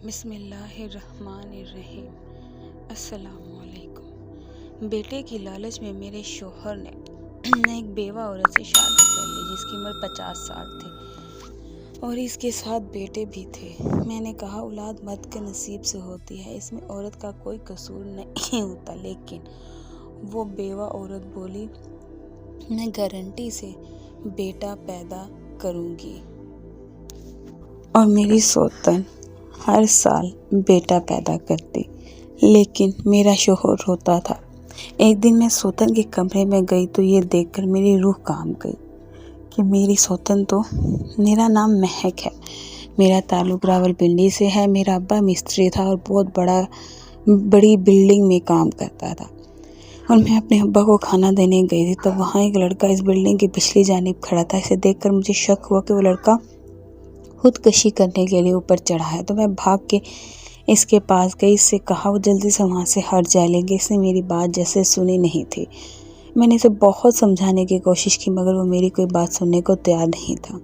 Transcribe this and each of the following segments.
बिस्मिल्लाहिर्रहमानिर्रहीम। अस्सलामुअलैकुम। बेटे की लालच में मेरे शोहर ने एक बेवा औरत से शादी कर ली जिसकी उम्र 50 साल थी और इसके साथ बेटे भी थे। मैंने कहा औलाद मर्द के नसीब से होती है, इसमें औरत का कोई कसूर नहीं होता। लेकिन वो बेवा औरत बोली, मैं गारंटी से बेटा पैदा करूँगी और मेरी सौतन हर साल बेटा पैदा करती। लेकिन मेरा शोहर रोता था। एक दिन मैं सौतन के कमरे में गई तो ये देखकर मेरी रूह कांप गई कि मेरी सौतन तो, मेरा नाम महक है, मेरा ताल्लुक़ रावलपिंडी से है। मेरा अब्बा मिस्त्री था और बहुत बड़ी बिल्डिंग में काम करता था और मैं अपने अब्बा को खाना देने गई थी। तब वहाँ एक लड़का इस बिल्डिंग की पिछली जानिब खड़ा था। इसे देखकर मुझे शक हुआ कि वो लड़का खुदकशी करने के लिए ऊपर चढ़ा है। तो मैं भाग के इसके पास गई, इससे कहा वो जल्दी से वहाँ से हट जाए। लेकिन इसने मेरी बात जैसे सुनी नहीं थी। मैंने इसे बहुत समझाने की कोशिश की मगर वो मेरी कोई बात सुनने को तैयार नहीं था।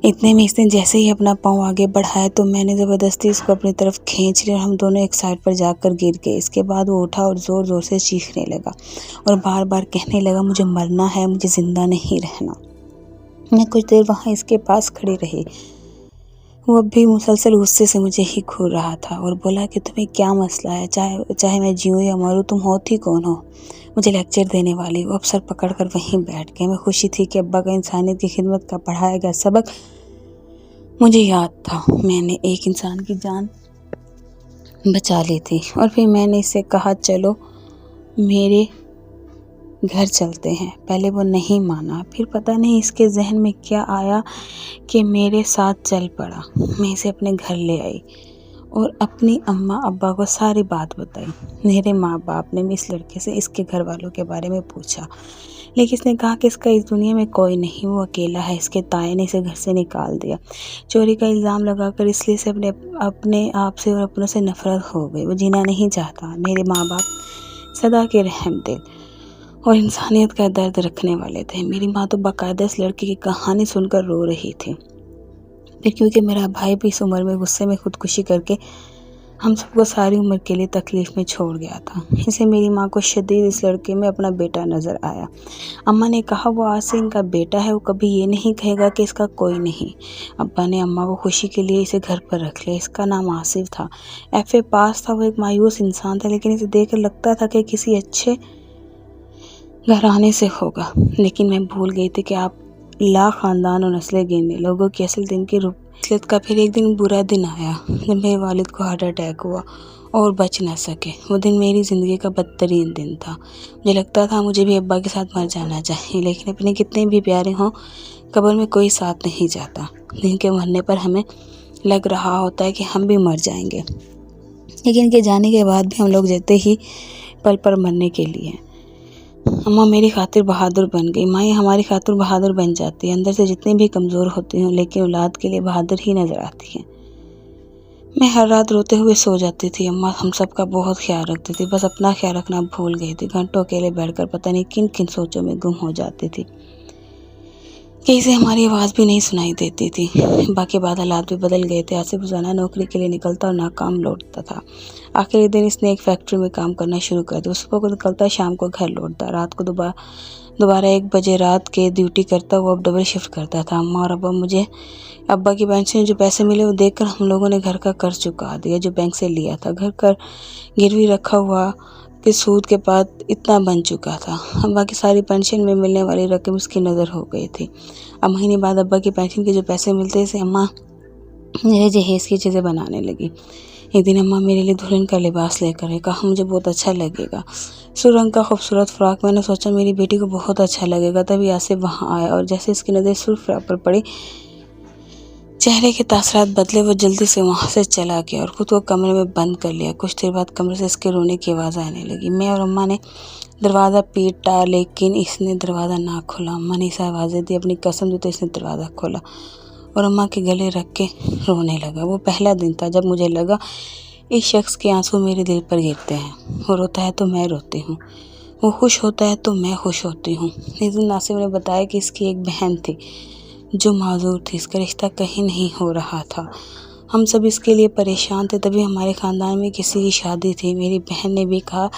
इतने में इसने जैसे ही अपना पाँव आगे बढ़ाया तो मैंने ज़बरदस्ती इसको अपनी तरफ खींच लिया और हम दोनों एक साइड पर जाकर गिर गए। इसके बाद वो उठा और ज़ोर ज़ोर से चीखने लगा और बार बार कहने लगा, मुझे मरना है, मुझे ज़िंदा नहीं रहना। मैं कुछ देर वहाँ इसके पास खड़ी रही। वो अब भी मुसलसल गुस्से से मुझे ही घूर रहा था और बोला कि तुम्हें क्या मसला है, चाहे मैं जीऊँ या मरूँ, तुम होती कौन हो मुझे लेक्चर देने वाली। वो अब सर पकड़ कर वहीं बैठ गए। मैं खुशी थी कि अब्बा का इंसानियत की खिदमत का पढ़ाया गया सबक मुझे याद था। मैंने एक इंसान की जान बचा ली थी। और फिर मैंने इससे कहा, चलो मेरे घर चलते हैं। पहले वो नहीं माना, फिर पता नहीं इसके जहन में क्या आया कि मेरे साथ चल पड़ा। मैं इसे अपने घर ले आई और अपनी अम्मा अब्बा को सारी बात बताई। मेरे माँ बाप ने भी इस लड़के से इसके घर वालों के बारे में पूछा, लेकिन इसने कहा कि इसका इस दुनिया में कोई नहीं, वो अकेला है। इसके ताए ने इसे घर से निकाल दिया। चोरी का इल्ज़ाम लगाकर इसलिए से अपने आप से और अपनों से नफरत हो गई। वो जीना नहीं चाहता। मेरे माँ बाप सदा के रहम दिल और इंसानियत का दर्द रखने वाले थे। मेरी माँ तो बाकायदा इस लड़के की कहानी सुनकर रो रही थी। फिर क्योंकि मेरा भाई भी इस उम्र में गुस्से में खुदकुशी करके हम सबको सारी उम्र के लिए तकलीफ़ में छोड़ गया था, इसे मेरी माँ को शदीद इस लड़के में अपना बेटा नज़र आया। अम्मा ने कहा, वो आज से इनका बेटा है, वो कभी ये नहीं कहेगा कि इसका कोई नहीं। अब्बा ने अम्मा को खुशी के लिए इसे घर पर रख लिया। इसका नाम आसिफ था। FA पास था। वो एक मायूस इंसान था, लेकिन इसे देखकर लगता था कि किसी अच्छे घराने से होगा। लेकिन मैं भूल गई थी कि आप ला ख़ानदान और नस्लें गिनने लोगों की असल दिन की रुखसत का। फिर एक दिन बुरा दिन आया जब मेरे वालिद को हार्ट अटैक हुआ और बच ना सके। वो दिन मेरी ज़िंदगी का बदतरीन दिन था। मुझे लगता था मुझे भी अब्बा के साथ मर जाना चाहिए, लेकिन अपने कितने भी प्यारे हों, कब्र में कोई साथ नहीं जाता। दिन के मरने पर हमें लग रहा होता है कि हम भी मर जाएंगे, लेकिन इनके जाने के बाद भी हम लोग जीते ही पल पर मरने के लिए। अम्मा मेरी खातिर बहादुर बन गई। माँ हमारी खातिर बहादुर बन जाती है। अंदर से जितनी भी कमज़ोर होती हूँ, लेकिन औलाद के लिए बहादुर ही नज़र आती हैं। मैं हर रात रोते हुए सो जाती थी। अम्मा हम सब का बहुत ख्याल रखती थी, बस अपना ख्याल रखना भूल गई थी। घंटों अकेले बैठकर पता नहीं किन किन सोचों में गुम हो जाती थी कि इसे हमारी आवाज़ भी नहीं सुनाई देती थी। बाकी बाद हालात भी बदल गए थे। आसिफ रोज़ाना नौकरी के लिए निकलता और नाकाम लौटता था। आखिरी दिन इसने एक फैक्ट्री में काम करना शुरू कर दिया। सुबह को निकलता, शाम को घर लौटता, रात को दोबारा 1 बजे रात के ड्यूटी करता। वो अब डबल शिफ्ट करता था। अम्मा और अब्बा की पेंशन जो पैसे मिले वो देखकर हम लोगों ने घर का कर्ज चुका दिया जो बैंक से लिया था। घर कर गिरवी रखा हुआ कि सूद के बाद इतना बन चुका था। अब्बा की सारी पेंशन में मिलने वाली रकम उसकी नज़र हो गई थी। अब महीने बाद अब्बा की पेंशन के जो पैसे मिलते थे, अम्मा मेरे जहेज़ की चीज़ें बनाने लगी। एक दिन अम्मा मेरे लिए दुल्हन का लिबास लेकर आई। कहा मुझे बहुत अच्छा लगेगा, सुरंग का खूबसूरत फ्रॉक। मैंने सोचा मेरी बेटी को बहुत अच्छा लगेगा। तभी आसिफ वहाँ आया और जैसे इसकी नज़र सुर्ख फ्रॉक पर पड़ी, चेहरे के तासरात बदले। वो जल्दी से वहाँ से चला गया और खुद को कमरे में बंद कर लिया। कुछ देर बाद कमरे से इसके रोने की आवाज़ आने लगी। मैं और अम्मा ने दरवाज़ा पीटा, लेकिन इसने दरवाज़ा ना खोला। अम्मा ने इसे आवाज़ें दी, अपनी कसम दी, तो इसने दरवाज़ा खोला और अम्मा के गले रख के रोने लगा। वो पहला दिन था जब मुझे लगा इस शख्स के आंसू मेरे दिल पर गिरते हैं। वो रोता है तो मैं रोती हूँ, वो खुश होता है तो मैं खुश होती हूँ। इस दिन नासिर ने बताया कि इसकी एक बहन थी जो माजूर थी। इसका रिश्ता कहीं नहीं हो रहा था हम सब इसके लिए परेशान थे। तभी हमारे ख़ानदान में किसी की शादी थी। मेरी बहन ने भी कहा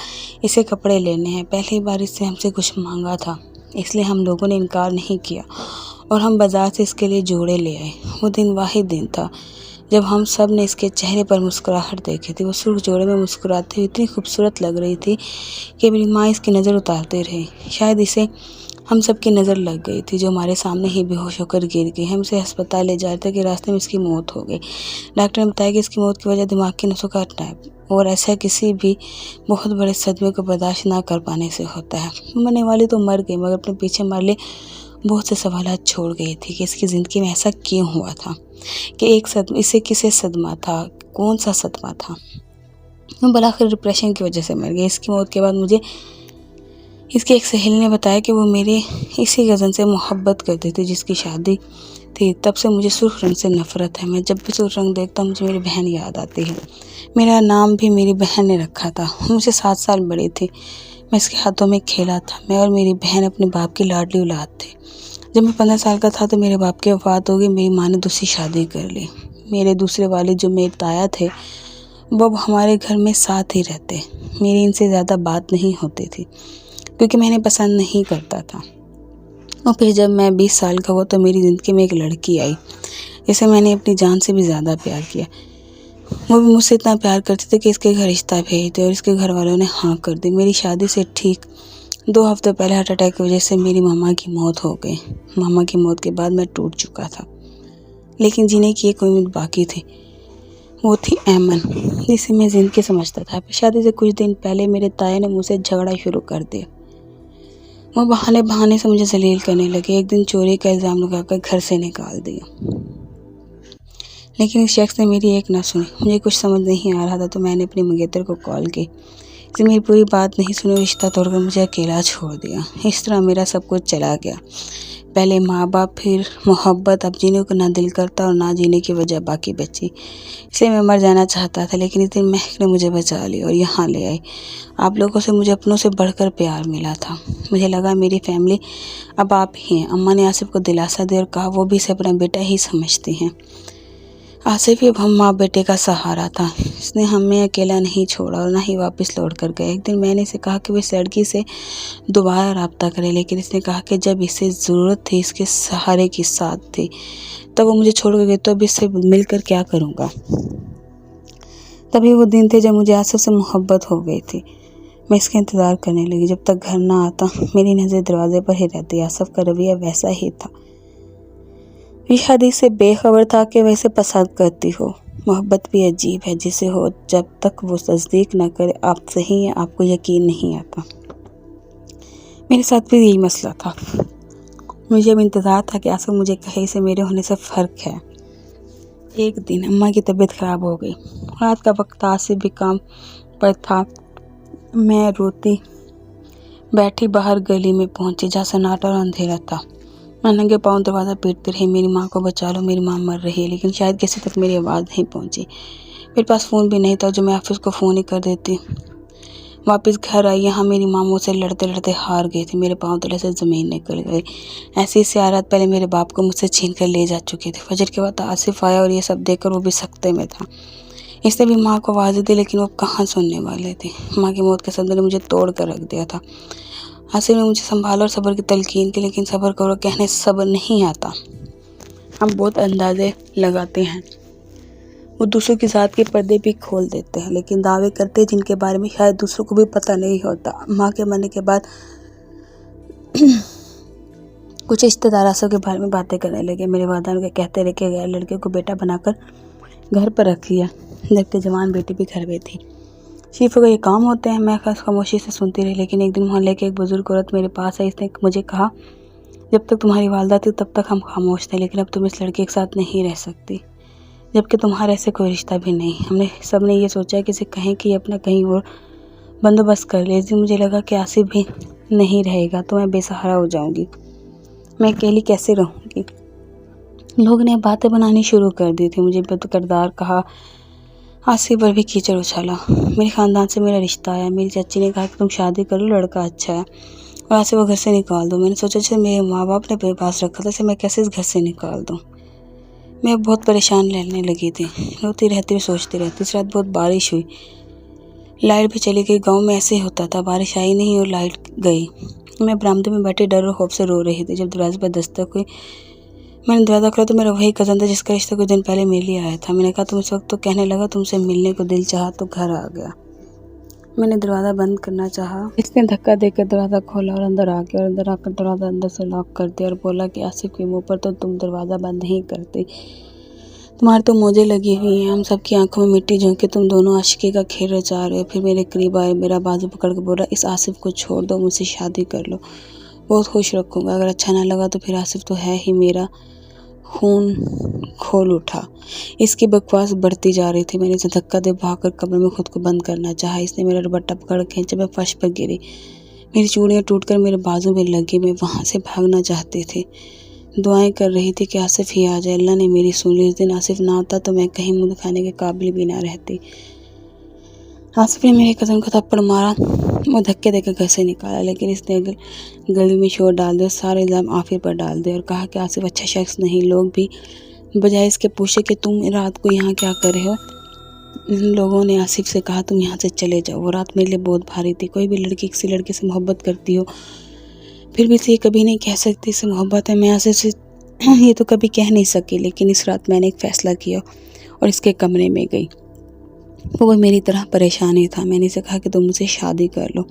इसे कपड़े लेने हैं। पहली बार इससे हमसे कुछ मांगा था, इसलिए हम लोगों ने इनकार नहीं किया और हम बाज़ार से इसके लिए जोड़े ले आए। वो दिन वाहिद दिन था जब हम सब ने इसके चेहरे पर मुस्कुराहट देखी थी। वो सुर्ख जोड़े में मुस्कुराती हुई इतनी खूबसूरत लग रही थी कि मेरी माँ इसकी नज़र उतारते रही। शायद इसे हम सब की नज़र लग गई थी, जो हमारे सामने ही बेहोश होकर गिर गई। हम इसे अस्पताल ले जा रहे थे कि रास्ते में इसकी मौत हो गई। डॉक्टर ने बताया कि इसकी मौत की वजह दिमाग की नसों का अटैक, और ऐसा किसी भी बहुत बड़े सदमे को बर्दाश्त ना कर पाने से होता है। मरने वाली तो मर गई, मगर अपने पीछे मार ले बहुत से सवालात छोड़ गई थी कि इसकी ज़िंदगी में ऐसा क्यों हुआ था, कि एक सदमा, इसे किसे सदमा था, कौन सा सदमा था। वो आखिर डिप्रेशन की वजह से मर गई। इसकी मौत के बाद मुझे इसकी एक सहेली ने बताया कि वो मेरे इसी कज़न से मोहब्बत करती थी जिसकी शादी थी। तब से मुझे सुर्ख रंग से नफ़रत है। मैं जब भी सुर्ख रंग देखता हूँ मुझे मेरी बहन याद आती है। मेरा नाम भी मेरी बहन ने रखा था। मुझसे 7 साल बड़ी थी। मैं इसके हाथों में खेला था। मैं और मेरी बहन अपने बाप की लाडली औलाद थे। जब मैं 15 साल का था तो मेरे बाप की वफ़ात हो गई। मेरी माँ ने दूसरी शादी कर ली। मेरे दूसरे वालिद जो मेरे ताया थे वो अब हमारे घर में साथ ही रहते। मेरी इनसे ज़्यादा बात नहीं होती थी क्योंकि मैं इन्हें पसंद नहीं करता था। और फिर जब मैं 20 साल का हुआ तो मेरी ज़िंदगी में एक लड़की आई जिसे मैंने अपनी जान से भी ज़्यादा प्यार किया। वो भी मुझसे इतना प्यार करती थी कि इसके घर रिश्ता भेज दे, और इसके घर वालों ने हाँ कर दी। मेरी शादी से ठीक 2 हफ्ते पहले हार्ट अटैक की वजह से मेरी मामा की मौत हो गई। मामा की मौत के बाद मैं टूट चुका था, लेकिन जीने की एक उम्मीद बाकी थी। वो थी ऐमन, जिसे मैं ज़िंदगी समझता था। शादी से कुछ दिन पहले मेरे ताया ने मुझसे झगड़ा शुरू कर दिया। वो बहाने बहाने से मुझे जलील करने लगे। एक दिन चोरी का इल्ज़ाम लगाकर घर से निकाल दिया, लेकिन इस शख्स ने मेरी एक ना सुनी। मुझे कुछ समझ नहीं आ रहा था तो मैंने अपनी मंगेतर को कॉल की। इसने मेरी पूरी बात नहीं सुनी, रिश्ता तोड़कर मुझे अकेला छोड़ दिया। इस तरह मेरा सब कुछ चला गया। पहले माँ बाप, फिर मोहब्बत। अब जीने को ना दिल करता और ना जीने की वजह बाकी बची। इसलिए मैं मर जाना चाहता था, लेकिन इस दिन महक ने मुझे बचा लिया और यहाँ ले आई। आप लोगों से मुझे अपनों से बढ़कर प्यार मिला था। मुझे लगा मेरी फैमिली अब आप ही हैं। अम्मा ने आसिफ को दिलासा दिया और कहा वो भी इसे अपना बेटा ही समझती हैं। आसिफ ही अब हम माँ बेटे का सहारा था। इसने हमें अकेला नहीं छोड़ा और ना ही वापस लौट कर गया। एक दिन मैंने इसे कहा कि वो इस लड़की से दोबारा रब्ता करे, लेकिन इसने कहा कि जब इसे ज़रूरत थी, इसके सहारे की साथ थी, तब वो मुझे छोड़ कर गई, तो अब इससे मिलकर क्या करूँगा। तभी वो दिन थे जब मुझे आसिफ से मोहब्बत हो गई थी। मैं इसका इंतज़ार करने लगी। जब तक घर ना आता मेरी नज़र दरवाजे पर ही रहती। आसिफ का रवैया वैसा ही था। इस हदीस से बेखबर था कि वैसे पसंद करती हो। मोहब्बत भी अजीब है, जिसे हो जब तक वो तस्दीक न करे आप सही हैं, आपको यकीन नहीं आता। मेरे साथ भी यही मसला था। मुझे अब इंतज़ार था कि आसिफ मुझे कहे इसे मेरे होने से फ़र्क है। एक दिन अम्मा की तबीयत ख़राब हो गई। रात का वक्त, आसिफ भी काम पर था। मैं रोती बैठी बाहर गली में पहुंची, जहाँ सन्नाटा और अंधेरा था। मैं नंगे पाँव दरवाज़ा पीटती रही, मेरी माँ को बचा लो, मेरी माँ मर रही है, लेकिन शायद किसी तक मेरी आवाज़ नहीं पहुंची। मेरे पास फ़ोन भी नहीं था, जो मैं ऑफिस को फ़ोन ही कर देती। वापस घर आई। यहाँ मेरी माँ मुझसे लड़ते लड़ते हार गई थी। मेरे पाँव तले से ज़मीन निकल गई। ऐसी 4 रात पहले मेरे बाप को मुझसे छीन कर ले जा चुकी थी। फजर के बाद आसिफ आया और ये सब देखकर वो भी सख्ते में था। इसने भी माँ को आवाज़ दी, लेकिन वो कहाँ सुनने वाले थे। माँ की मौत के सदमे ने मुझे तोड़ कर रख दिया था। आसिफ ने मुझे संभाला और सब्र की तलकीन की, लेकिन सब्र करो कहने से सब्र नहीं आता। हम बहुत अंदाजे लगाते हैं। वो दूसरों की ज़ात के पर्दे भी खोल देते हैं, लेकिन दावे करते हैं जिनके बारे में शायद दूसरों को भी पता नहीं होता। माँ के मरने के बाद कुछ रिश्तेदार आसिफ के बारे में बातें करने लगे। मेरे वालिदैन कहते रहे कि गैर लड़के को बेटा बनाकर घर पर रख लिया, जबकि जवान बेटी भी घर में थी। शीफों का ये काम होते हैं। मैं खामोशी से सुनती रही, लेकिन एक दिन मोहल्ले की एक बुजुर्ग औरत मेरे पास आई। इसने मुझे कहा, जब तक तुम्हारी वालदा थी तब तक हम खामोश थे, लेकिन अब तुम इस लड़के के साथ नहीं रह सकती, जबकि तुम्हारे ऐसे कोई रिश्ता भी नहीं। हमने सब ने ये सोचा कि इसे कहें कि अपना कहीं और बंदोबस्त कर ले। इस दिन मुझे लगा कि आसिफ भी नहीं रहेगा तो मैं बेसहारा हो जाऊंगी। मैं अकेली कैसे रहूँगी। लोग ने बातें बनानी शुरू कर दी थी। मुझे बदकिरदार कहा। आसिफ पर भी कीचड़ उछाला। मेरे ख़ानदान से मेरा रिश्ता आया। मेरी चाची ने कहा कि तुम शादी करो, लड़का अच्छा है, और आसिफ को घर से निकाल दो। मैंने सोचा जैसे मेरे माँ बाप ने मेरे पास रखा था, इसे मैं कैसे इस घर से निकाल दूँ। मैं बहुत परेशान रहने लगी थी, रोती रहती और सोचती रहती। इस रात बहुत बारिश हुई, लाइट भी चली गई। गांव में ऐसे ही होता था, बारिश आई नहीं और लाइट गई। मैं बरामदे में बैठी डर और खौफ से रो रही थी। जब दरवाजे पर दस्तक हुई, मैंने दरवाज़ा खोला तो मेरा वही कज़न था जिसका रिश्ता कुछ दिन पहले मेरे लिए आया था। मैंने कहा तुम इस वक्त, तो कहने लगा तुमसे मिलने को दिल चाहा तो घर आ गया। मैंने दरवाज़ा बंद करना चाहा, इसने धक्का देकर दरवाज़ा खोला और अंदर आ गया। और अंदर आकर दरवाज़ा अंदर से लॉक कर दिया और बोला कि आसिफ के मुँह पर तो तुम दरवाज़ा बंद नहीं करती, तुम्हारे तो मोजे लगी हुई हैं। हम सबकी आंखों में मिट्टी झोंक के तुम दोनों आशिकी का खेल रचा रहे हो। फिर मेरे करीब आए, मेरा बाजू पकड़ के बोला, इस आसिफ को छोड़ दो, मुझसे शादी कर लो, बहुत खुश रखूँगा। अगर अच्छा ना लगा तो फिर आसिफ तो है ही मेरा। खून खोल उठा। इसकी बकवास बढ़ती जा रही थी। मैंने इसे धक्का दे भागकर कमरे में खुद को बंद करना चाहा। इसने मेरा दुपट्टा पकड़ खींचा, मैं फर्श पर गिरी। मेरी चूड़ियाँ टूटकर मेरे बाजू में लगी। मैं वहाँ से भागना चाहती थी, दुआएं कर रही थी कि आसिफ ही आ जाए। अल्लाह ने मेरी सुन ली। इस दिन आसिफ ना आता तो मैं कहीं मुँह दिखाने के काबिल भी ना रहती। आसिफ ने मेरे कज़न को थप्पड़ मारा, वो धक्के देकर घर से निकाला, लेकिन इसने गली में शोर डाल दिया, सारे इल्ज़ाम आफिर पर डाल दिए और कहा कि आसिफ अच्छा शख्स नहीं। लोग भी बजाय इसके पूछे कि तुम रात को यहाँ क्या कर रहे हो, लोगों ने आसिफ से कहा तुम यहाँ से चले जाओ। वो रात मेरे लिए बहुत भारी थी। कोई भी लड़की किसी लड़के से मोहब्बत करती हो, फिर भी इसे कभी नहीं कह सकती इससे मोहब्बत है। मैं आसिफ से ये तो कभी कह नहीं सकी, लेकिन इस रात मैंने एक फ़ैसला किया और इसके कमरे में गई। वो मेरी तरह परेशान ही था। मैंने इसे कहा कि तुम मुझसे शादी कर लो।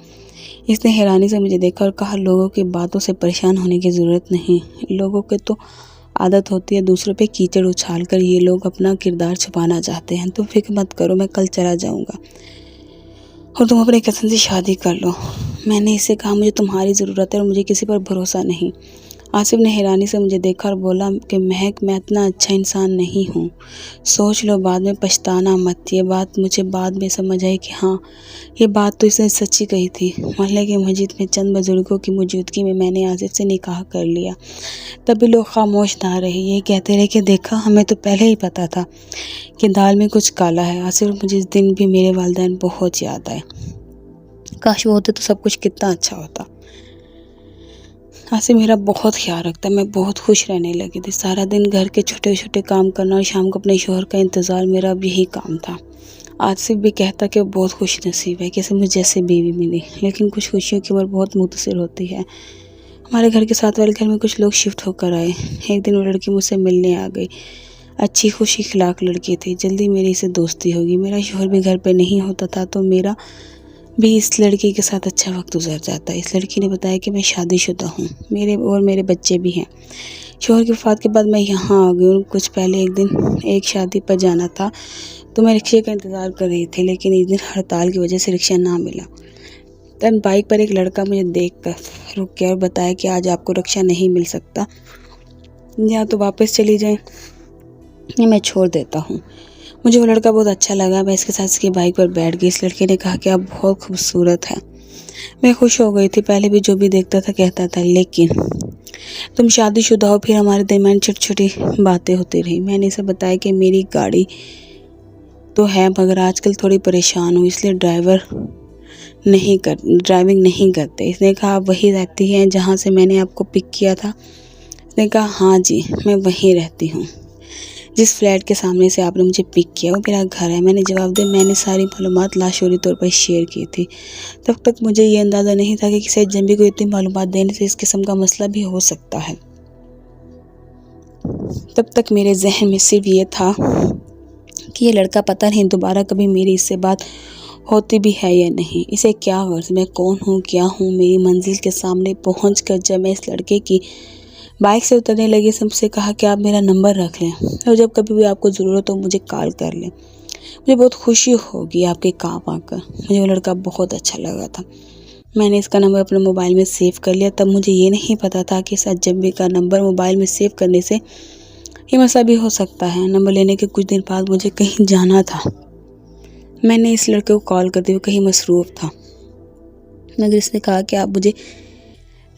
इसने हैरानी से मुझे देखा और कहा, लोगों की बातों से परेशान होने की ज़रूरत नहीं। लोगों के तो आदत होती है दूसरों पे कीचड़ उछाल कर। ये लोग अपना किरदार छुपाना चाहते हैं। तुम फिक्र मत करो, मैं कल चला जाऊँगा और तुम अपने कज़न से शादी कर लो। मैंने इसे कहा, मुझे तुम्हारी ज़रूरत है और मुझे किसी पर भरोसा नहीं। आसिफ ने हैरानी से मुझे देखा और बोला कि महक, मैं इतना अच्छा इंसान नहीं हूँ, सोच लो, बाद में पछताना मत। ये बात मुझे बाद में समझ आई कि हाँ, ये बात तो इसने सच्ची कही थी। मोहल्ले की मस्जिद में चंद बुजुर्गों की मौजूदगी में मैंने आसिफ से निकाह कर लिया। तब भी लोग खामोश ना रहे, ये कहते रहे कि देखा, हमें तो पहले ही पता था कि दाल में कुछ काला है। आसिफ, मुझे इस दिन भी मेरे वालिदैन बहुत याद आए। काश वो होते तो सब कुछ कितना अच्छा होता। आसिफ मेरा बहुत ख्याल रखता, मैं बहुत खुश रहने लगी थी। सारा दिन घर के छोटे छोटे काम करना और शाम को अपने शोहर का इंतज़ार, मेरा अब यही काम था। आसिफ भी कहता कि वो बहुत खुश नसीब है कि इसे मुझे जैसे बीवी मिली, लेकिन कुछ खुशियों की उम्र बहुत मुख्तसर होती है। हमारे घर के साथ वाले घर में कुछ लोग शिफ्ट होकर आए। एक दिन वो लड़की मुझसे मिलने आ गई। अच्छी खुशी खिलाक लड़की थी। जल्दी मेरी इसे दोस्ती होगी। मेरा शोहर भी घर पे नहीं होता था तो मेरा भी इस लड़की के साथ अच्छा वक्त गुजर जाता। इस लड़की ने बताया कि मैं शादीशुदा हूँ, मेरे बच्चे भी हैं। शोहर की वफ़ात के बाद मैं यहाँ आ गई हूँ। कुछ पहले एक दिन एक शादी पर जाना था तो मैं रिक्शे का इंतज़ार कर रही थी, लेकिन इस दिन हड़ताल की वजह से रिक्शा ना मिला। तब बाइक पर एक लड़का मुझे देखकर रुक गया और बताया कि आज आपको रिक्शा नहीं मिल सकता, या तो वापस चली जाए या मैं छोड़ देता हूँ। मुझे वो लड़का बहुत अच्छा लगा। मैं इसके साथ इसकी बाइक पर बैठ गई। इस लड़के ने कहा कि आप बहुत खूबसूरत हैं। मैं खुश हो गई थी। पहले भी जो भी देखता था कहता था, लेकिन तुम शादीशुदा हो। फिर हमारे दरमियान छोटी छोटी बातें होती रही। मैंने इसे बताया कि मेरी गाड़ी तो है, मगर आजकल थोड़ी परेशान हूँ, इसलिए ड्राइविंग नहीं करते। इसने कहा, आप वहीं रहती हैं जहाँ से मैंने आपको पिक किया था? इसने कहा, हाँ जी, मैं वहीं रहती हूँ, जिस फ्लैट के सामने से आपने मुझे पिक किया वो मेरा घर है। मैंने जवाब दिया। मैंने सारी मालूमात लाशोरी तौर पर शेयर की थी। तब तक मुझे ये अंदाज़ा नहीं था कि किसी अजनबी को इतनी मालूमात देने से इस किस्म का मसला भी हो सकता है। तब तक मेरे जहन में सिर्फ ये था कि ये लड़का पता नहीं दोबारा कभी मेरी इससे बात होती भी है या नहीं। इसे क्या गर्ज, मैं कौन हूँ, क्या हूँ। मेरी मंजिल के सामने पहुँचकर जब मैं इस लड़के की बाइक से उतरने लगी, सबसे कहा कि आप मेरा नंबर रख लें और जब कभी भी आपको ज़रूरत हो मुझे कॉल कर लें। मुझे बहुत खुशी होगी आपके काम आकर। मुझे वो लड़का बहुत अच्छा लगा था। मैंने इसका नंबर अपने मोबाइल में सेव कर लिया। तब मुझे ये नहीं पता था कि इस अजनबी का नंबर मोबाइल में सेव करने से ये मसला भी हो सकता है। नंबर लेने के कुछ दिन बाद मुझे कहीं जाना था। मैंने इस लड़के को कॉल कर दी, वो कहीं मसरूफ़ था, मगर इसने कहा कि आप मुझे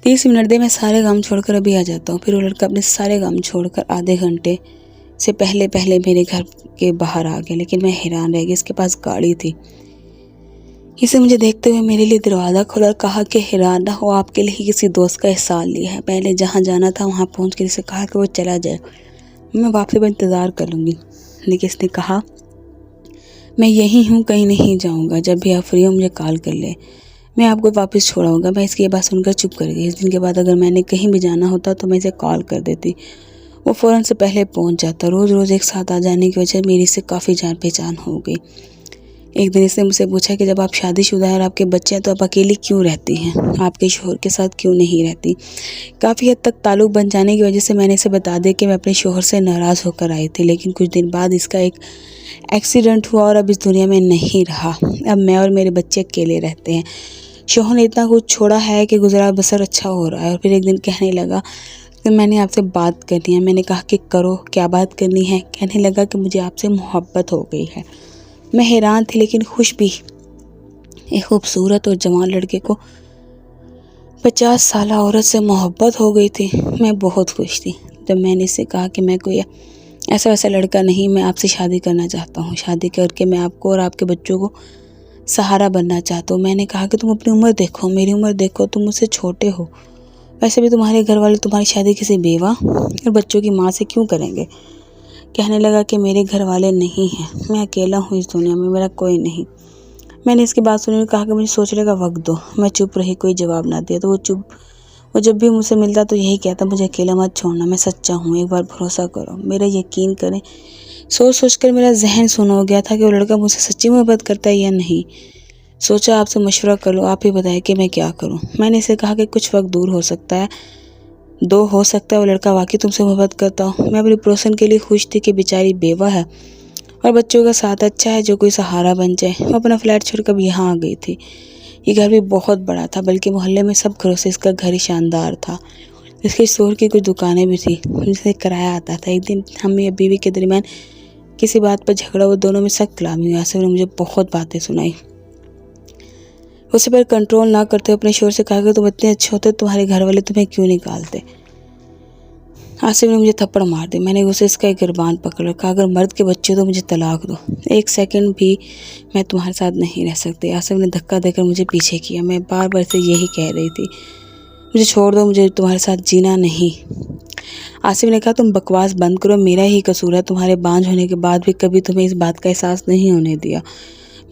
30 मिनट दे, मैं सारे काम छोड़कर अभी आ जाता हूँ। फिर वो लड़का अपने सारे काम छोड़कर आधे घंटे से पहले मेरे घर के बाहर आ गया, लेकिन मैं हैरान रह गई। इसके पास गाड़ी थी। इसे मुझे देखते हुए मेरे लिए दरवाज़ा खोला और कहा कि हैरान ना हो, आपके लिए किसी दोस्त का एहसान लिया है। पहले जहाँ जाना था वहाँ पहुँच कर इसे कहा कि वो चला जाए। मैं वापसी का इंतज़ार कर लूँगी। लेकिन इसने कहा, मैं यहीं हूँ, कहीं नहीं जाऊँगा, जब भी आप फ्री हो मुझे कॉल कर ले, मैं आपको वापस छोड़ाऊँगा। मैं इसकी ये बात सुनकर चुप कर गई। इस दिन के बाद अगर मैंने कहीं भी जाना होता तो मैं इसे कॉल कर देती, वो फ़ौरन से पहले पहुँच जाता। रोज़ रोज़ एक साथ आ जाने की वजह मेरी इससे काफ़ी जान पहचान हो गई। एक दिन इसने मुझसे पूछा कि जब आप शादीशुदा हैं और आपके बच्चे हैं तो आप अकेली क्यों रहती हैं, आपके शौहर के साथ क्यों नहीं रहती। काफ़ी हद तक ताल्लुक़ बन जाने की वजह से मैंने इसे बता दिया कि मैं अपने शौहर से नाराज़ होकर आई थी। लेकिन कुछ दिन बाद इसका एक एक्सीडेंट हुआ और अब इस दुनिया में नहीं रहा। अब मैं और मेरे बच्चे अकेले रहते हैं। शौहर ने इतना कुछ छोड़ा है कि गुज़रा बसर अच्छा हो रहा है। और फिर एक दिन कहने लगा कि मैंने आपसे बात करनी है। मैंने कहा कि करो, क्या बात करनी है। कहने लगा कि मुझे आपसे मोहब्बत हो गई है। मैं हैरान थी लेकिन खुश भी। एक खूबसूरत और जवान लड़के को 50 साल औरत से मोहब्बत हो गई थी। मैं बहुत खुश थी। जब मैंने इससे कहा कि मैं कोई ऐसा वैसा लड़का नहीं, मैं आपसे शादी करना चाहता हूँ, शादी करके मैं आपको और आपके बच्चों को सहारा बनना चाहता हूँ। मैंने कहा कि तुम अपनी उम्र देखो, मेरी उम्र देखो, तुम मुझसे छोटे हो। वैसे भी तुम्हारे घर वाले तुम्हारी शादी किसी बेवा और बच्चों की माँ से क्यों करेंगे। कहने लगा कि मेरे घर वाले नहीं हैं, मैं अकेला हूँ इस दुनिया में, मेरा कोई नहीं। मैंने इसकी बात सुनी और कहा कि मुझे सोचने का वक्त दो। मैं चुप रही, कोई जवाब ना दिया। तो वो जब भी मुझसे मिलता तो यही कहता, मुझे अकेला मत छोड़ना, मैं सच्चा हूँ, एक बार भरोसा करो, मेरा यकीन करें। सोच सोच कर मेरा जहन सुन हो गया था कि वो लड़का मुझसे सच्ची मोहब्बत करता है या नहीं। सोचा आपसे मशवरा कर लो, आप ही बताएं कि मैं क्या करूँ। मैंने इसे कहा कि कुछ वक्त दूर हो सकता है, हो सकता है वो लड़का वाकई तुमसे मोहब्बत करता हो। मैं अपनी पड़ोसन के लिए खुश थी कि बेचारी बेवा है और बच्चों का साथ अच्छा है, जो कोई सहारा बन जाए। वो अपना फ्लैट छोड़कर यहाँ आ गई थी। ये घर भी बहुत बड़ा था, बल्कि मोहल्ले में सब घरों से इसका घर ही शानदार था। इसके स्टोर की कुछ दुकानें भी थी जिससे किराया आता था। एक दिन हमें बीवी के दरमियान किसी बात पर झगड़ा, वो दोनों में सख्त कलामी हुई। आसिफ ने मुझे बहुत बातें सुनाई। उसे पर कंट्रोल ना करते अपने शोर से कहा कि तुम इतने अच्छे होते, तुम्हारे घर वाले तुम्हें क्यों निकालते। आसिफ ने मुझे थप्पड़ मार दी। मैंने उसे इसका एक गिरबान पकड़ रखा, अगर मर्द के बच्चे तो मुझे तलाक दो, एक सेकंड भी मैं तुम्हारे साथ नहीं रह सकती। आसिफ ने धक्का देकर मुझे पीछे किया। मैं बार बार से यही कह रही थी, मुझे छोड़ दो, मुझे तुम्हारे साथ जीना नहीं। आसिफ ने कहा, तुम बकवास बंद करो, मेरा ही कसूर है। तुम्हारे बांझ होने के बाद भी कभी तुम्हें इस बात का एहसास नहीं होने दिया,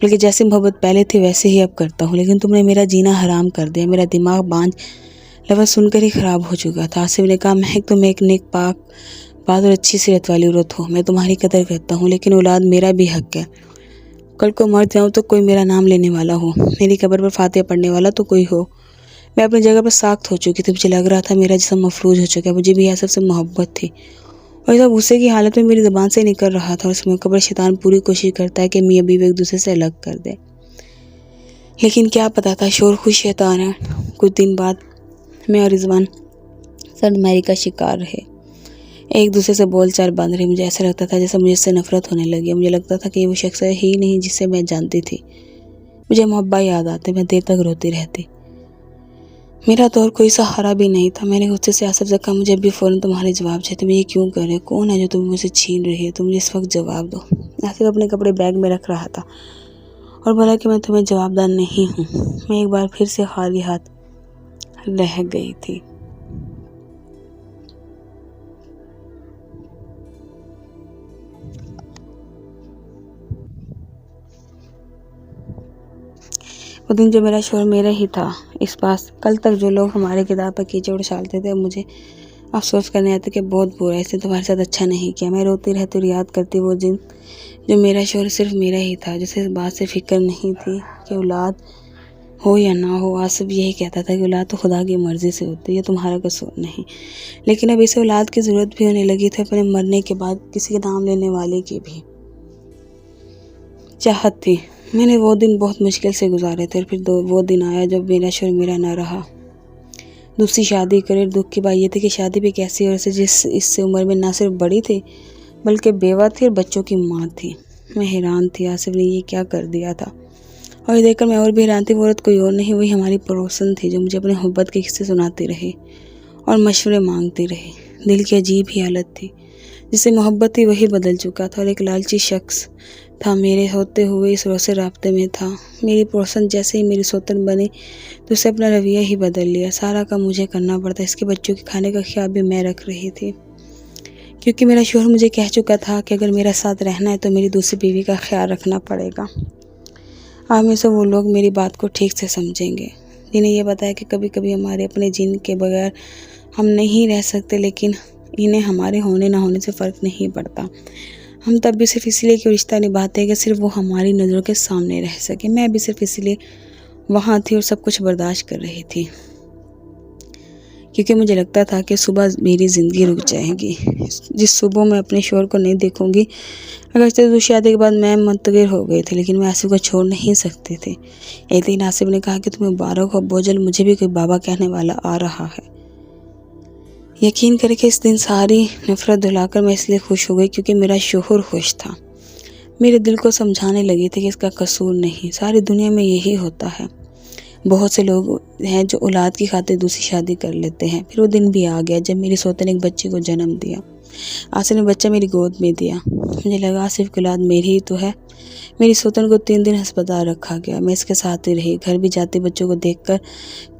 बल्कि जैसी मोहब्बत पहले थी वैसे ही अब करता हूँ। लेकिन तुमने मेरा जीना हराम कर दिया। मेरा दिमाग बांझ लफ्ज़ सुनकर ही ख़राब हो चुका था। आसिफ ने कहा, महक तुम एक नेक पाक बात और अच्छी सीरत वाली औरत हो, मैं तुम्हारी कदर करता हूँ, लेकिन औलाद मेरा भी हक है। कल को मर जाऊँ तो कोई मेरा नाम लेने वाला हो, मेरी कब्र पर फातिहा पढ़ने वाला तो कोई हो। मैं अपनी जगह पर साख्त हो चुकी थी। मुझे लग रहा था मेरा जिस्म मफलूज हो चुका है। मुझे भी आसिफ से मोहब्बत थी और सब गुस्से की हालत में मेरी ज़बान से निकल रहा था। उस मौके पर शैतान पूरी कोशिश करता है कि मियाँ बीवी एक दूसरे से अलग कर दे, लेकिन क्या पता था शोर खुद शैतान है। कुछ दिन बाद मैं और रिजवान सर्दमैरी का शिकार रहे। एक दूसरे से बोलचाल बंद रही। मुझे ऐसा लगता था जैसे मुझे इससे नफरत होने लगी। मुझे लगता था कि ये वो शख्स है ही नहीं जिसे मैं जानती थी। मुझे मोहब्बत याद आते, मैं देर तक रोती रहती। मेरा तो और कोई सहारा भी नहीं था। मैंने गुस्से से आसिफ से कहा, मुझे अभी फ़ौरन तुम्हारे जवाब चाहिए। तुम ये क्यों कर रहे हो? कौन है जो तुम मुझसे छीन रही है? तुम मुझे इस वक्त जवाब दो। आसिफ अपने कपड़े बैग में रख रहा था और बोला कि मैं तुम्हें जवाबदार नहीं हूँ। मैं एक बार फिर से खाली हाथ रह गई थी। वो दिन जो मेरा शोर मेरा ही था। इस पास कल तक जो लोग हमारे किताब पर कीचड़ उछालते थे, मुझे अफसोस करने आते कि बहुत बुरा है, इसने तुम्हारे साथ अच्छा नहीं किया। मैं रोती रहती और याद करती वो दिन जो मेरा शोर सिर्फ मेरा ही था, जिसे इस बात से फिक्र नहीं थी कि औलाद हो या ना हो। आसिफ यही कहता था कि औलाद तो खुदा की मर्ज़ी से होती है, ये तुम्हारा कसूर नहीं। लेकिन अब इसे औलाद की ज़रूरत भी होने लगी थी, अपने मरने के बाद किसी के नाम लेने वाले की भी चाहत थी। मैंने वो दिन बहुत मुश्किल से गुजारे थे। फिर वो दिन आया जब मेरा शोर मेरा ना रहा। दूसरी शादी करे। दुख की बात यह थी कि शादी भी कैसी औरत से जिस इससे उम्र में ना सिर्फ बड़ी थी बल्कि बेवा थी और बच्चों की माँ थी। मैं हैरान थी आसिफ ने ये क्या कर दिया था, और ये देखकर मैं और भी हैरान थी। वो औरत कोई और नहीं, वही हमारी पड़ोसन थी जो मुझे अपने मोहब्बत के किस्से सुनाती रही और मशवरे मांगती रही। दिल की अजीब ही हालत थी। जिससे मोहब्बत थी वही बदल चुका था और एक लालची शख्स था मेरे होते हुए इस रोज़ से राब्ते में था। मेरी पड़ोसन जैसे ही मेरी सौतन बनी तो उसे अपना रवैया ही बदल लिया। सारा काम मुझे करना पड़ता। इसके बच्चों के खाने का ख्याल भी मैं रख रही थी। क्योंकि मेरा शौहर मुझे कह चुका था कि अगर मेरा साथ रहना है तो मेरी दूसरी बीवी का ख्याल रखना पड़ेगा। आप में से वो लोग मेरी बात को ठीक से समझेंगे जिन्हें ये बताया कि कभी कभी हमारे अपने जिन के बगैर हम नहीं रह सकते, लेकिन इन्हें हमारे होने ना होने से फ़र्क नहीं पड़ता। हम तब भी सिर्फ इसलिए कि रिश्ता निभाते हैं कि सिर्फ वो हमारी नज़रों के सामने रह सके। मैं भी सिर्फ इसलिए वहाँ थी और सब कुछ बर्दाश्त कर रही थी क्योंकि मुझे लगता था कि सुबह मेरी ज़िंदगी रुक जाएगी। जिस सुबह मैं अपने शौहर को नहीं देखूंगी। अगर से शादी के बाद मैं मुंतकिल हो गई थी, लेकिन मैं आसिफ को छोड़ नहीं सकती थी। एक दिन आसिफ ने कहा कि तुम्हें मुबारक हो बोझल, मुझे भी कोई बाबा कहने वाला आ रहा है। यकीन करके इस दिन सारी नफरत धुलाकर मैं इसलिए खुश हो गई क्योंकि मेरा शौहर खुश था। मेरे दिल को समझाने लगी थी कि इसका कसूर नहीं, सारी दुनिया में यही होता है। बहुत से लोग हैं जो औलाद की खातिर दूसरी शादी कर लेते हैं। फिर वो दिन भी आ गया जब मेरी सौतन एक बच्ची को जन्म दिया। आसिफ ने बच्चा मेरी गोद में दिया। मुझे लगा आसिफ की औलाद मेरी ही तो है। मेरी सौतन को 3 दिन अस्पताल रखा गया। मैं इसके साथ ही रही। घर भी जाती, बच्चों को देखकर,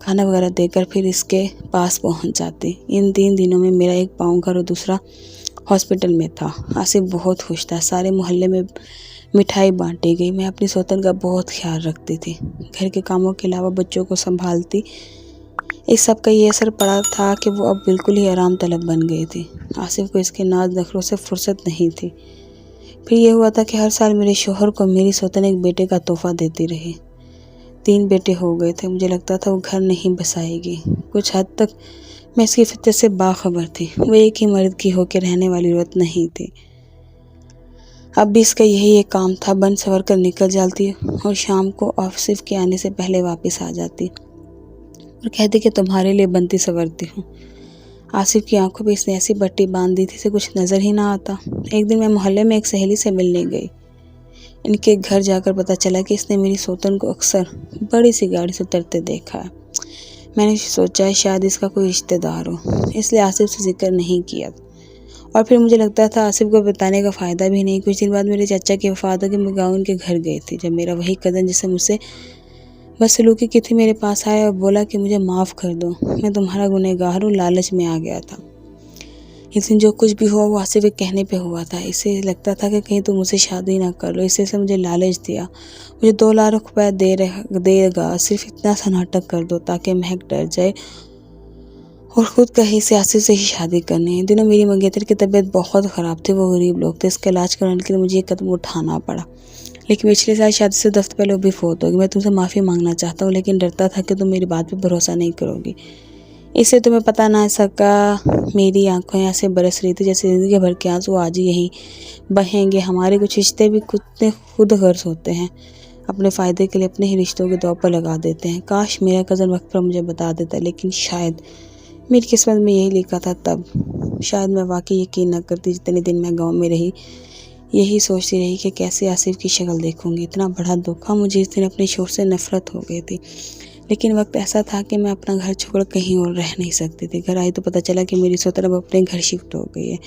खाना वगैरह देकर फिर इसके पास पहुंच जाती। इन 3 दिनों में मेरा एक पाँव घर और दूसरा हॉस्पिटल में था। आसिफ बहुत खुश था। सारे मोहल्ले में मिठाई बांटी गई। मैं अपनी सौतन का बहुत ख्याल रखती थी। घर के कामों के अलावा बच्चों को संभालती। इस सब का ये असर पड़ा था कि वो अब बिल्कुल ही आराम तलब बन गई थी। आसिफ को इसके नाज नखरों से फुर्सत नहीं थी। फिर ये हुआ था कि हर साल मेरे शौहर को मेरी सौतन एक बेटे का तोहफा देती रही। 3 बेटे हो गए थे। मुझे लगता था वो घर नहीं बसाएगी। कुछ हद तक मैं इसकी फितरत से बाखबर थी। वो एक ही मर्द की होकर रहने वाली जरूरत नहीं थी। अब भी इसका यही एक काम था, बन सवर कर निकल जाती और शाम को आसिफ के आने से पहले वापस आ जाती और कहती कि तुम्हारे लिए बनती सवरती हूँ। आसिफ की आंखों पे इसने ऐसी पट्टी बांध दी थी से कुछ नज़र ही ना आता। एक दिन मैं मोहल्ले में एक सहेली से मिलने गई। इनके घर जाकर पता चला कि इसने मेरी सौतन को अक्सर बड़ी सी गाड़ी से उतरते देखा है। मैंने सोचा शायद इसका कोई रिश्तेदार हो, इसलिए आसिफ से जिक्र नहीं किया। और फिर मुझे लगता था आसिफ को बताने का फ़ायदा भी नहीं। कुछ दिन बाद मेरे चाचा की वफ़ात हो गई। मैं गाँव उनके घर गई थी। जब मेरा वही कज़न जिसे मुझसे बदसलूकी की थी मेरे पास आया और बोला कि मुझे माफ़ कर दो, मैं तुम्हारा गुनहगार हूँ, लालच में आ गया था। इस दिन जो कुछ भी हुआ वो आसिफ के कहने पे हुआ था। इसे लगता था कि कहीं तुम मुझसे शादी ना कर लो, इससे मुझे लालच दिया। मुझे 2 लाख रुपये देगा, सिर्फ इतना सा नाटक कर दो ताकि महक डर जाए और ख़ुद कहीं से आसिफ से ही शादी करनी है। दिनों मेरी मंगेतर की तबीयत बहुत ख़राब थी। वो गरीब लोग थे। इसका इलाज कराने के लिए मुझे ये कदम उठाना पड़ा। लेकिन पिछले साल शादी से 10 पहले वो भी फोत होगी। मैं तुमसे माफ़ी मांगना चाहता हूँ, लेकिन डरता था कि तुम मेरी बात पे भरोसा नहीं करोगी। इससे तुम्हें पता ना सका। मेरी आंखें ऐसे बरस रही थी जैसे ज़िंदगी भर के आंसू आज ही यहीं बहेंगे। हमारे कुछ रिश्ते भी खुद गर्ज होते हैं। अपने फ़ायदे के लिए अपने ही रिश्तों के दौर पर लगा देते हैं। काश मेरा कज़न वक्त पर मुझे बता देता, लेकिन शायद मेरी किस्मत में यही लिखा था तब। शायद मैं वाकई यकीन न करती। जितने दिन मैं गाँव में रही यही सोचती रही कि कैसे आसिफ की शक्ल देखूंगी। इतना बड़ा धोखा। मुझे इस दिन अपने शौहर से नफरत हो गई थी, लेकिन वक्त ऐसा था कि मैं अपना घर छोड़ कहीं और रह नहीं सकती थी। घर आई तो पता चला कि मेरी सौतन अब अपने घर शिफ्ट हो गई है।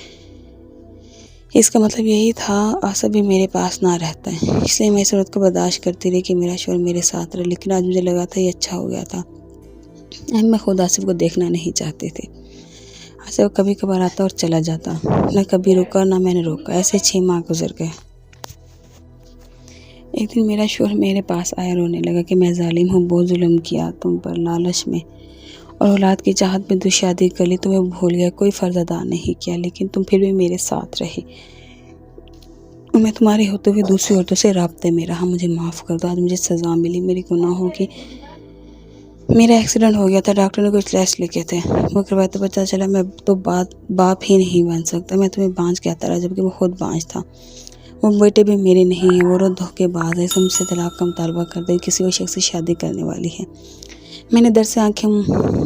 इसका मतलब यही था आसिफ भी मेरे पास ना रहता है। इसलिए मैं इस औरत को बर्दाश्त करती रही कि मेरा शौहर मेरे साथ रहे। लेकिन आज मुझे लगा था ये अच्छा हो गया था। मैं खुद आसिफ को देखना नहीं चाहती थी। आसिफ कभी कभार आता और चला जाता, न कभी रुका ना मैंने रोका। ऐसे 6 माह गुजर गए। एक दिन मेरा शौहर मेरे पास आया, रोने लगा कि मैं जालिम हूँ, बहुत जुल्म किया तुम पर, लालच में और औलाद की चाहत में शादी कर ली, तुम्हें भूल गया, कोई फ़र्ज अदा नहीं किया, लेकिन तुम फिर भी मेरे साथ रही। मैं तुम्हारे होते हुए दूसरी औरतों से राब्ते में रहा। मुझे माफ़ कर दो। आज मुझे सज़ा मिली मेरे गुनाहों की। मेरा एक्सीडेंट हो गया था। डॉक्टर ने कुछ टेस्ट लिखे थे, वो करवाए तो पता चला मैं तो बाप ही नहीं बन सकता। मैं तुम्हें बांझ कहता रहा जबकि वो खुद बांझ था। वो बेटे भी मेरे नहीं हैं। वो धोखेबाज है। मुझसे तलाक का मुतालबा कर दे, किसी और शख्स से शादी करने वाली है। मैंने डर से आंखें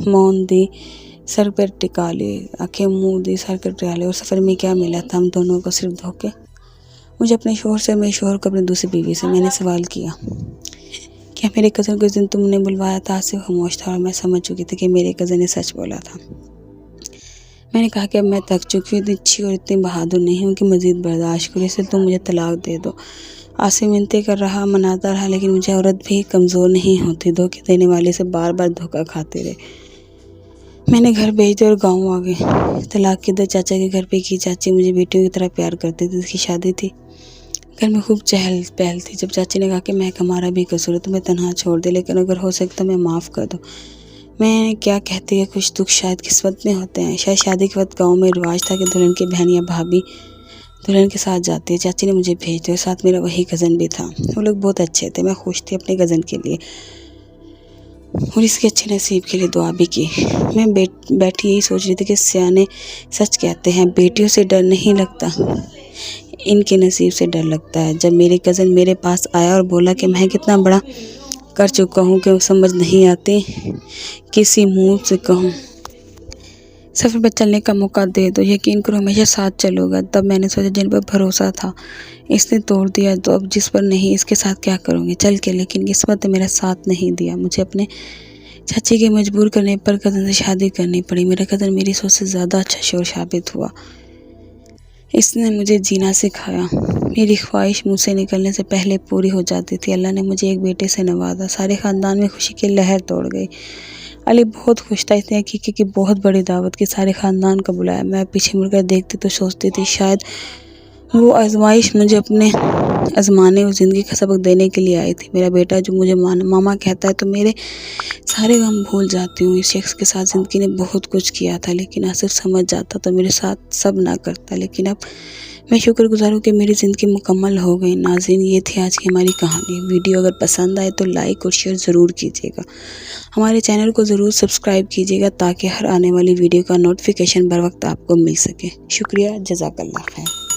मौन दी, सर पर टिका ली, आंखें मुँह दी, सर पर टिका ली। और सफ़र में क्या मिला था हम दोनों को? सिर्फ धोखे। मुझे अपने शौहर से, मेरे शौहर को अपनी दूसरी बीवी से। मैंने सवाल किया, क्या मेरे कज़न को इस दिन तुमने बुलवाया था? आसिफ खामोश था और मैं समझ चुकी थी कि मेरे कज़न ने सच बोला था। मैंने कहा कि अब मैं थक चुकी हूँ, इतनी अच्छी और इतनी बहादुर नहीं हूँ कि मज़ीद बर्दाश्त करूँ, इसलिए तुम मुझे तलाक दे दो। आसिफ मिन्नतें कर रहा, मनाता रहा, लेकिन मुझे औरत भी कमज़ोर नहीं होती। धोखे देने वाले से बार बार धोखा खाते रहे। मैंने घर भेज दिया और गाँव आ गए। तलाक के 2 चाचा के घर पे की। चाची मुझे बेटियों की तरह प्यार करते थे। उसकी शादी थी, घर में खूब चहल पहल थी। जब चाची ने कहा कि मैं हमारा भी कसूर है, तुम्हें तनहा छोड़ दे, लेकिन अगर हो सकता मैं माफ़ कर दो। मैं क्या कहती है, कुछ दुख शायद किस्मत में होते हैं। शायद शादी के वक्त गाँव में रिवाज था कि दुल्हन की बहन या भाभी दुल्हन के साथ जाती है। चाची ने मुझे भेज दिया, साथ मेरा वही कज़न भी था। वो लोग बहुत अच्छे थे। मैं खुश थी अपने कज़न के लिए और इसके अच्छे नसीब के लिए दुआ भी की। मैं बैठी यही सोच रही थी कि सियाने सच कहते हैं, बेटियों से डर नहीं लगता, इनके नसीब से डर लगता है। जब मेरे कज़न मेरे पास आया और बोला कि मैं कितना बड़ा कर चुका हूँ कि समझ नहीं आती किसी मुँह से कहूँ, सफ़र पर चलने का मौका दे दो, यकीन करो हमेशा साथ चलूँगा। तब मैंने सोचा जिन पर भरोसा था इसने तोड़ दिया, तो अब जिस पर नहीं इसके साथ क्या करूँगी चल के। लेकिन किस्मत ने मेरा साथ नहीं दिया। मुझे अपने चाची के मजबूर करने पर कज़न से शादी करनी पड़ी। मेरा कज़न मेरी सोच से ज़्यादा अच्छा शोर साबित हुआ। इसने मुझे जीना सिखाया। मेरी ख्वाहिश मुँह से निकलने से पहले पूरी हो जाती थी। अल्लाह ने मुझे एक बेटे से नवाजा। सारे ख़ानदान में खुशी की लहर दौड़ गई। अली बहुत खुश था, इतने हकीकी की बहुत बड़ी दावत की, सारे ख़ानदान को बुलाया। मैं पीछे मुड़कर देखती तो सोचती थी शायद वो आजमाइश मुझे अपने आजमाने और ज़िंदगी का सबक देने के लिए आई थी। मेरा बेटा जो मुझे मामा कहता है तो मेरे सारे गम भूल जाती हूँ। इस शख्स के साथ ज़िंदगी ने बहुत कुछ किया था, लेकिन आसिफ समझ जाता तो मेरे साथ सब ना करता। लेकिन अब मैं शुक्रगुज़ार हूँ कि मेरी ज़िंदगी मुकम्मल हो गई। नाज़रीन, ये थी आज की हमारी कहानी। वीडियो अगर पसंद आए तो लाइक और शेयर ज़रूर कीजिएगा। हमारे चैनल को ज़रूर सब्सक्राइब कीजिएगा ताकि हर आने वाली वीडियो का नोटिफिकेशन बर वक्त आपको मिल सके। शुक्रिया, जज़ाकल्लाह खैर।